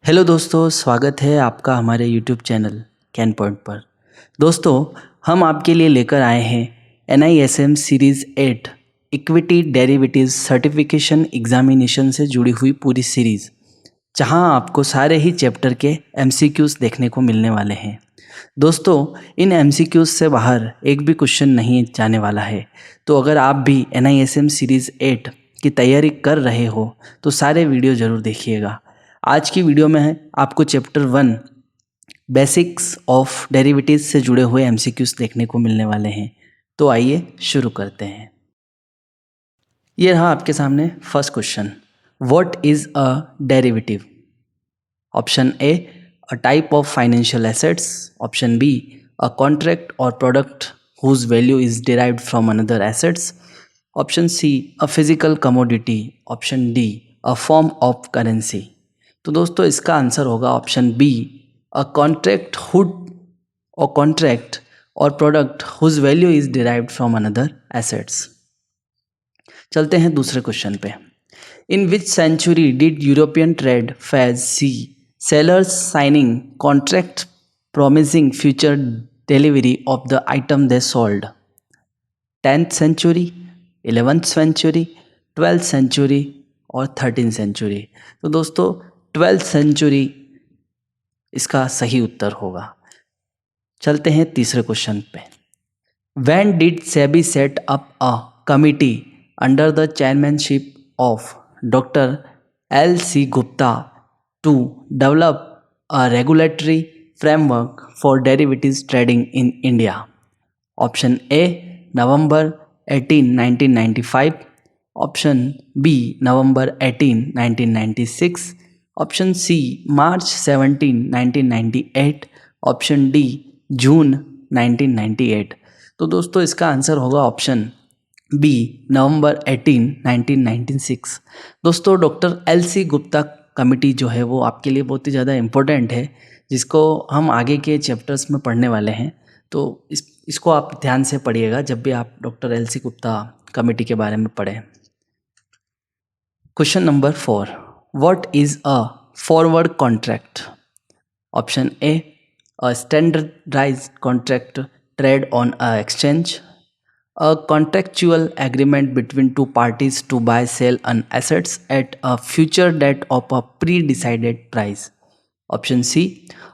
Hello दोस्तों, स्वागत है आपका हमारे यूट्यूब चैनल कैन पॉइंट पर। दोस्तों, हम आपके लिए लेकर आए हैं NISM series 8 equity derivatives certification examination से जुड़ी हुई पूरी सीरीज़, जहां आपको सारे ही चैप्टर के MCQs देखने को मिलने वाले हैं। दोस्तों, इन MCQs से बाहर एक भी क्वेश्चन नहीं जाने वाला है। तो अगर आप भी NISM सीरीज़ 8 की तैयारी कर रहे हो तो सारे वीडियो ज़रूर देखिएगा। आज की वीडियो में आपको चैप्टर 1 बेसिक्स ऑफ डेरिवेटिव्स से जुड़े हुए MCQs देखने को मिलने वाले हैं। तो आइए शुरू करते हैं। ये रहा आपके सामने first question. What is a derivative? Option A, a type of financial assets. Option B, a contract और product whose value is derived from another assets. Option C, a physical commodity. Option D, a form of currency. तो दोस्तों इसका answer होगा option B, a contract और product whose value is derived from another assets. चलते हैं दूसरे question पे। In which century did European trade fairs see sellers signing contract promising future delivery of the item they sold? 10th century, 11th century, 12th century और 13th century? तो दोस्तों 12th century इसका सही उत्तर होगा। चलते हैं तीसरे क्वेश्चन पे। When did SEBI set up a committee under the chairmanship of Dr. L.C. Gupta to develop a regulatory framework for derivatives trading in India? Option A, November 18, 1995. Option B, November 18, 1996. Option C, March 17, 1998. Option D, June 1998. तो दोस्तों इसका answer होगा option B, नवंबर 18, 1996। दोस्तों doctor LC Gupta committee जो है वो आपके लिए बहुत ही ज़्यादा इम्पोर्टेंट है, जिसको हम आगे के चैप्टर्स में पढ़ने वाले हैं। तो इसको आप ध्यान से पढ़िएगा जब भी आप डॉक्टर LC गुप्ता कमेटी के बारे में पढ़ें। Question number 4, what is a forward contract? Option A, a standardized contract trade on a exchange, a contractual agreement between two parties to buy sell an assets at a future date of a pre-decided price. Option C,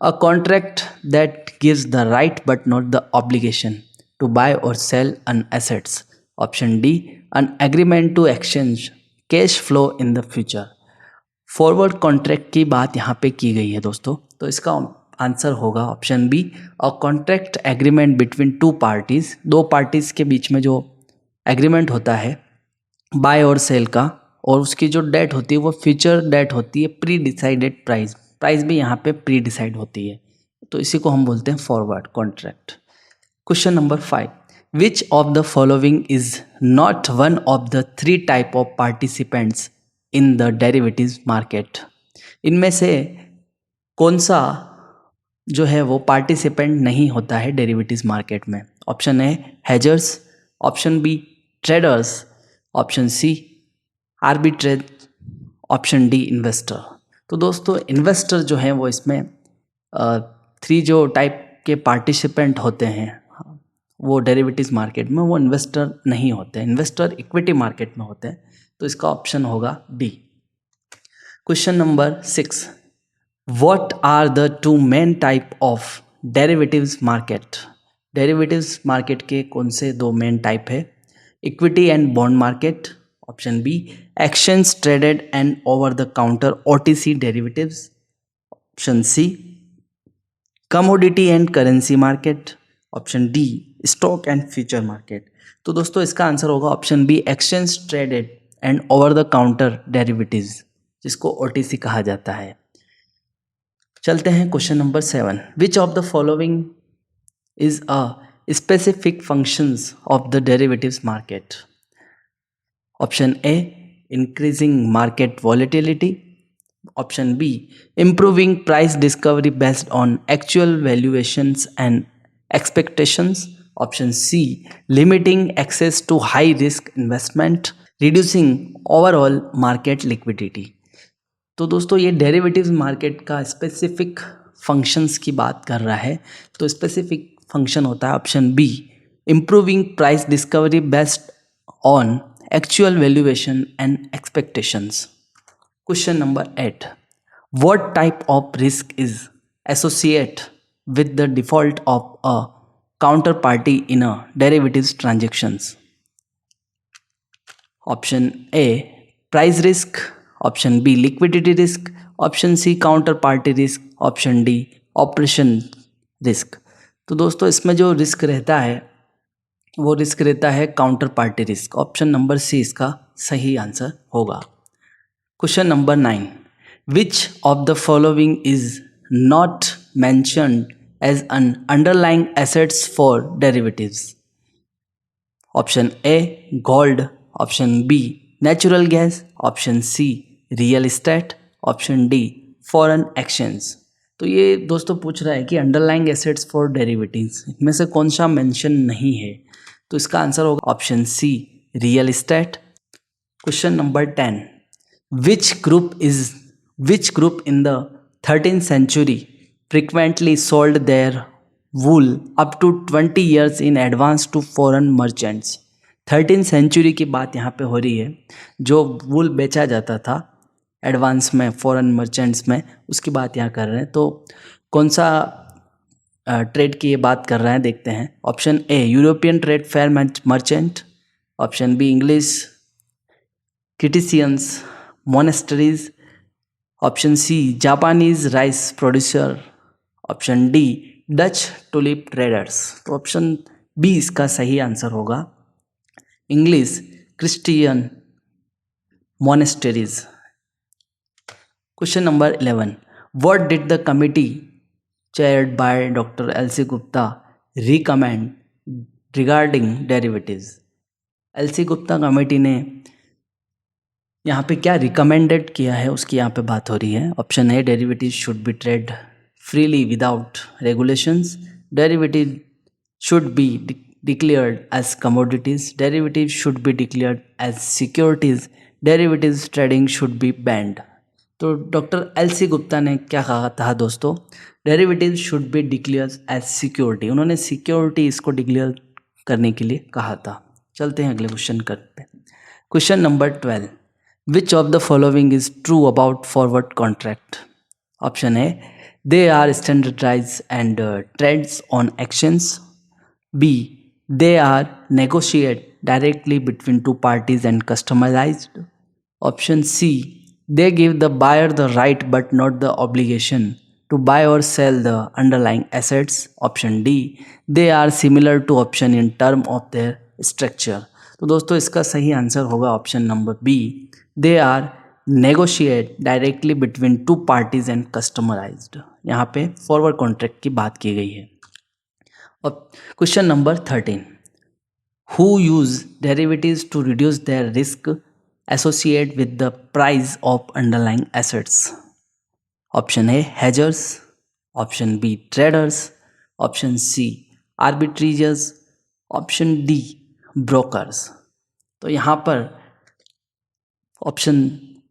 a contract that gives the right but not the obligation to buy or sell an assets. Option D, an agreement to exchange cash flow in the future. Forward contract की बात यहाँ पे की गई है दोस्तों, तो इसका आंसर होगा option B, a contract agreement between two parties. दो पार्टीज़ के बीच में जो एग्रीमेंट होता है बाय और सेल का, और उसकी जो डेट होती है वो फ्यूचर डेट होती है, प्री डिसाइडेड प्राइस भी यहाँ पे प्री डिसाइड होती है, तो इसी को हम बोलते हैं forward contract. Question number 5, which of the following is not one of the 3 type of participants in the derivatives market? इनमें से कौन सा जो है वो पार्टिसिपेंट नहीं होता है डेरिवेटिव्स मार्केट में? Option A, hedgers. Option B, traders. Option C, arbitrage. Option D, investor. तो दोस्तों इन्वेस्टर जो है वो इसमें 3 जो टाइप के पार्टिसिपेंट होते हैं वो डेरिवेटिव्स मार्केट में, वो इन्वेस्टर नहीं होते हैं। इन्वेस्टर इक्विटी मार्केट में होते हैं, तो इसका ऑप्शन होगा D. Question number 6, what are the 2 main type of derivatives market? Derivatives market के कौन से 2 मेन टाइप है? Equity and bond market. Option B, exchange traded and over the counter OTC derivatives. Option C, commodity and currency market. Option D, stock and future market. तो दोस्तों इसका answer होगा option B, exchange traded and over the counter derivatives, जिसको OTC कहा जाता है। चलते हैं question number 7, which of the following is a specific functions of the derivatives market? Option A, increasing market volatility. Option B, improving price discovery based on actual valuations and expectations. Option C, limiting access to high risk investment, reducing overall market liquidity. तो दोस्तों ये derivatives market का specific functions की बात कर रहा है। तो स्पेसिफिक फंक्शन होता है option B, improving price discovery based on actual valuation and expectations. Question number 8, what type of risk is associate with the default of a counter party in a derivatives transactions. Option A price risk, option B liquidity risk, option C counter party risk, option D operation risk. तो दोस्तों इसमें जो risk रहता है वो risk रहता है counter party risk. Option number C इसका सही आंसर होगा। Question number 9, which of the following is not mentioned as an underlying assets for derivatives. Option A gold, option B natural gas, option C real estate, option D foreign exchange. तो ये दोस्तों पूछ रहा है कि underlying assets for derivatives इनमें से कौन सा मेंशन नहीं है। तो इसका आंसर होगा option C real estate. Question number 10, which group in the 13th century frequently sold their wool up to 20 years in advance to foreign merchants। 13th century की बात यहाँ पे हो रही है। जो वूल बेचा जाता था एडवांस में फॉरेन मर्चेंट्स में, उसकी बात यहाँ कर रहे हैं। तो कौन सा ट्रेड की ये बात कर रहे हैं देखते हैं। Option A European trade fair merchant, option B English Christians monasteries, option C Japanese rice producer, option D Dutch tulip traders. तो ऑप्शन बी इसका सही आंसर होगा, English Christian monasteries. Question number 11, what did the committee chaired by Dr. L.C. Gupta recommend regarding derivatives। L.C. Gupta committee ने यहाँ पे क्या recommended किया है उसकी यहाँ पे बात हो रही है। Option A derivative should B trade freely without regulations, derivative should B declared as commodities, derivative should be declared as securities, derivatives trading should be banned। तो डॉक्टर एल.सी. गुप्ता ने क्या कहा था दोस्तों, derivative should be declare as security. उन्होंने security इसको declare करने के लिए कहा था। चलते हैं अगले क्वेश्चन करते हैं। Question number 12, which of the following is true about forward contract. Option A they are standardize and trades on exchange, B they are negotiate directly between two parties and customized, option C they give the buyer the right but not the obligation to buy or sell the underlying assets, option D they are similar to option in term of their structure। तो दोस्तों इसका सही answer होगा option number B, they are negotiate directly between two parties and customized। यहाँ पे forward contract की बात की गई है। Question number 13, who use derivatives to reduce their risk associated with the price of underlying assets। Option A hedgers, option B traders, option C arbitrageurs, option D brokers। तो यहाँ पर ऑप्शन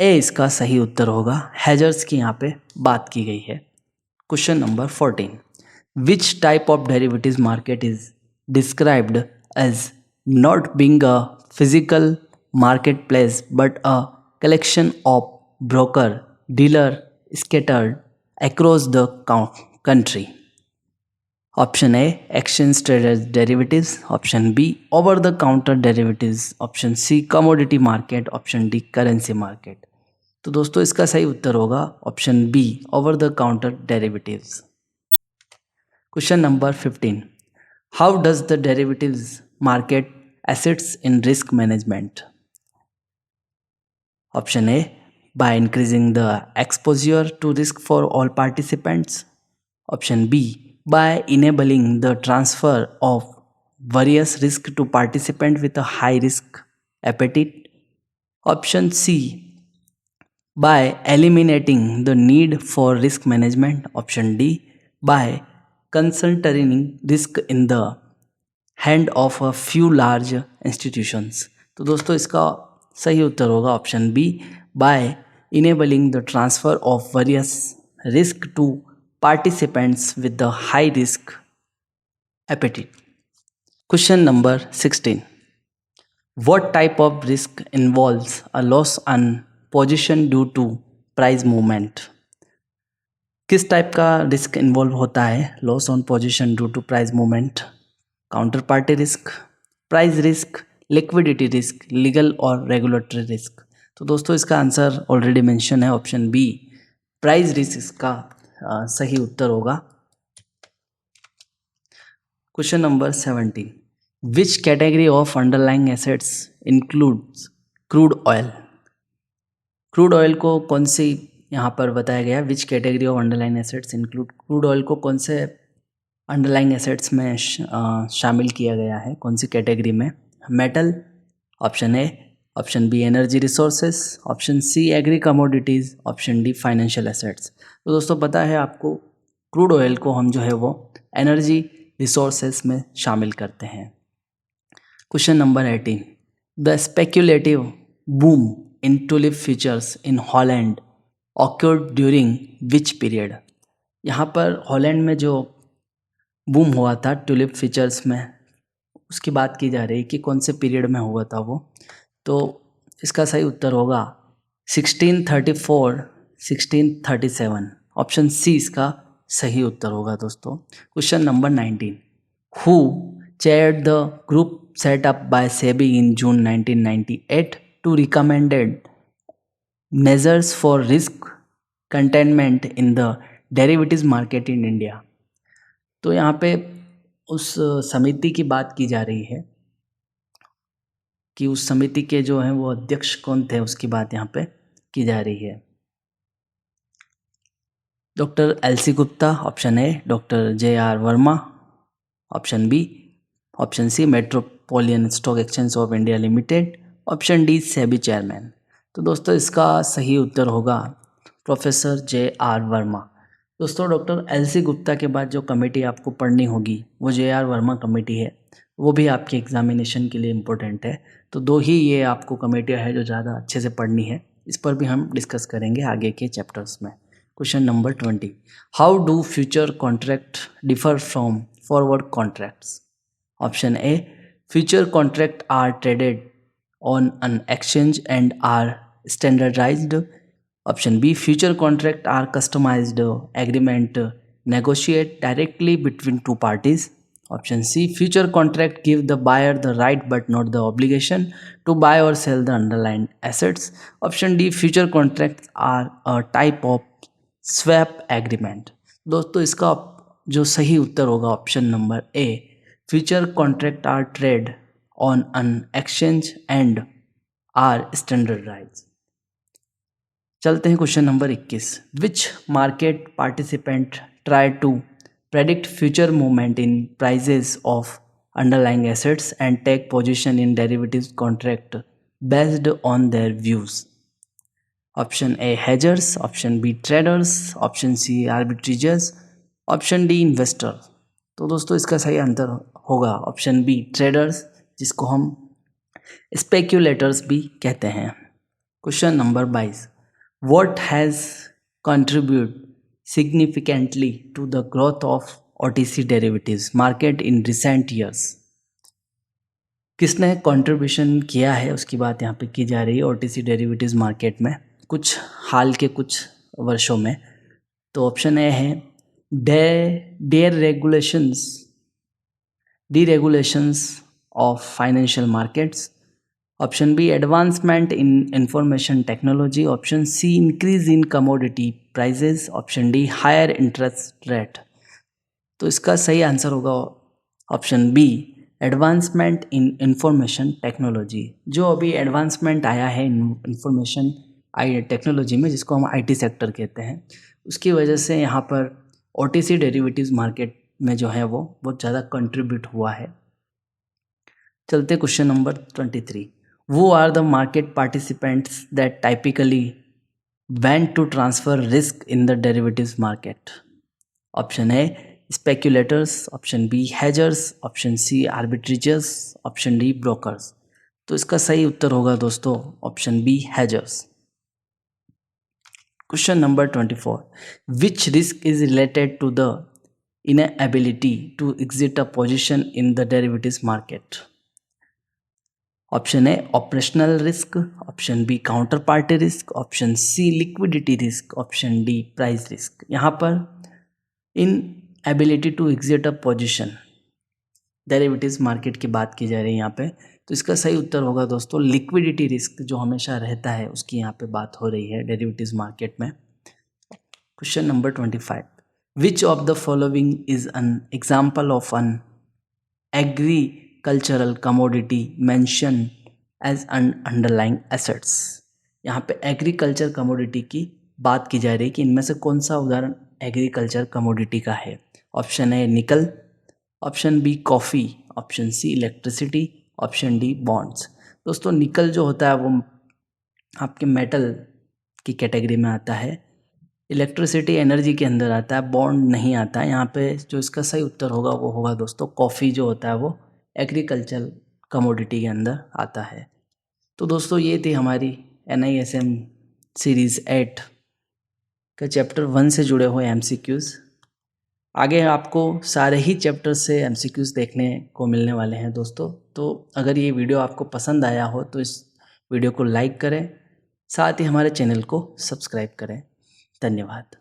ए इसका सही उत्तर होगा, hedgers की यहाँ पे बात की गई है। Question number 14, which type of derivatives market is described as not being a physical marketplace but a collection of broker dealer scattered across the country। Option A exchange traded derivatives, option B over the counter derivatives, option C commodity market, option D currency market. तो दोस्तों इसका सही उत्तर होगा option B over the counter derivatives। Question number 15, how does the derivatives market assets in risk management। option A by increasing the exposure to risk for all participants, option B by enabling the transfer of various risk to participant with a high risk appetite, option C by eliminating the need for risk management, option D by concentrating risk in the hand of a few large institutions। तो दोस्तों इसका सही उत्तर होगा option B by enabling the transfer of various risk to participants with the high risk appetite. Question number 16. What type of risk involves a loss on position due to price movement? किस type का risk involve होता है loss on position due to price movement? Counter party risk, price risk, liquidity risk, legal और regulatory risk. तो दोस्तों इसका answer already mention है, option B price risk इसका सही उत्तर होगा। Question number 17. Which category of underlying assets includes crude oil? Crude oil को कौन सी यहाँ पर बताया गया, which category of underlying assets include, crude oil को कौन से अंडरलाइंग एसेट्स में शामिल किया गया है, कौन सी कैटेगरी में? Metal, option A, option B energy resources, option C agri commodities, option D financial assets. तो दोस्तों पता है आपको क्रूड ऑयल को हम जो है वो एनर्जी रिसोर्सेस में शामिल करते हैं। Question number 18. The speculative boom in tulip futures in Holland occurred during which period? यहाँ पर हॉलैंड में जो बूम हुआ था टुलिप फ्यूचर्स में, उसकी बात की जा रही है कि कौन से पीरियड में हुआ था वो। तो इसका सही उत्तर होगा 1634, 1637, ऑप्शन सी इसका सही उत्तर होगा दोस्तों। Question number 19. Who chaired the group set up by SEBI in June 1998 to recommended measures for risk containment in the derivatives market in India? तो यहाँ पे उस समिति की बात की जा रही है कि उस समिति के जो हैं वो अध्यक्ष कौन थे, उसकी बात यहाँ पे की जा रही है। Doctor LC Gupta, option A, doctor JR Verma, option B, option C metropolitan stock exchange of India limited, option D SEBI chairman. तो दोस्तों इसका सही उत्तर होगा प्रोफेसर JR वर्मा। दोस्तों डॉक्टर एलसी गुप्ता के बाद जो कमेटी आपको पढ़नी होगी वो JR वर्मा कमेटी है, वो भी आपके एग्जामिनेशन के लिए इम्पोर्टेंट है। तो दो ही ये आपको कमेटियाँ है जो ज़्यादा अच्छे से पढ़नी है, इस पर भी हम डिस्कस करेंगे आगे के चैप्टर्स में। Question number 20. How do future contract differ from forward contracts? Option A, future contract are traded on an exchange and are standardized. Option B, future contract are customized agreement negotiate directly between two parties. Option C, future contract give the buyer the right but not the obligation to buy or sell the underlying assets. Option D, future contracts are a type of swap agreement. दोस्तों इसका जो सही उत्तर होगा option number A, future contract are trade on an exchange and are standardized. चलते हैं question number 21. Which market participant try to predict future movement in prices of underlying assets and take position in derivatives contract based on their views? Option A, hedgers, option B, traders, option C, arbitrageurs, option D, investor. तो दोस्तों इसका सही answer होगा option B, traders, जिसको हम speculators भी कहते हैं। Question number 22. What has contribute significantly to the growth of OTC derivatives market in recent years? किसने कंट्रीब्यूशन किया है उसकी बात यहाँ पे की जा रही है OTC डेरिवेटिव्स मार्केट में कुछ हाल के कुछ वर्षों में। तो ऑप्शन ए है deregulations of financial markets. Option B, advancement in information technology. Option C, increase in commodity prices. Option D, higher interest rate. तो इसका सही आंसर होगा option B, advancement in information technology. जो अभी एडवांसमेंट आया है information technology में, जिसको हम IT सेक्टर कहते हैं, उसकी वजह से यहाँ पर OTC डेरिवेटिव्स मार्केट में जो है वो बहुत ज़्यादा कंट्रीब्यूट हुआ है। चलते question number 23. Who are the market participants that typically want to transfer risk in the derivatives market? Option A, speculators. Option B, hedgers. Option C, arbitrageurs. Option D, brokers. तो इसका सही उत्तर होगा दोस्तों option B, hedgers. Question number 24. Which risk is related to the inability to exit a position in the derivatives market? Option A operational risk, option B counterparty risk, option C liquidity risk, option D price risk. यहाँ पर inability to exit a position derivatives market की बात की जा रही है यहाँ पे, तो इसका सही उत्तर होगा दोस्तों लिक्विडिटी रिस्क, जो हमेशा रहता है उसकी यहाँ पे बात हो रही है डेरिवेटिव्स मार्केट में। Question number 25. Which of the following is an example of an agricultural commodity mention as an underlying assets? यहाँ पे एग्रीकल्चर कमोडिटी की बात की जा रही है कि इनमें से कौन सा उदाहरण एग्रीकल्चर कमोडिटी का है। Option A nickel, option B coffee, option C electricity, option D bonds. दोस्तों निकल जो होता है वो आपके मेटल की कैटेगरी में आता है, इलेक्ट्रिसिटी एनर्जी के अंदर आता है, बॉन्ड नहीं आता है। यहाँ पे जो इसका सही उत्तर होगा वो होगा दोस्तों कॉफ़ी, जो होता है वो एग्रीकल्चर कमोडिटी के अंदर आता है। तो दोस्तों ये थी हमारी NISM सीरीज़ 8 का चैप्टर 1 से जुड़े हुए MCQs। आगे आपको सारे ही चैप्टर से MCQs देखने को मिलने वाले हैं दोस्तों। तो अगर ये वीडियो आपको पसंद आया हो तो इस वीडियो को लाइक करें, साथ ही हमारे चैनल को सब्सक्राइब करें। धन्यवाद।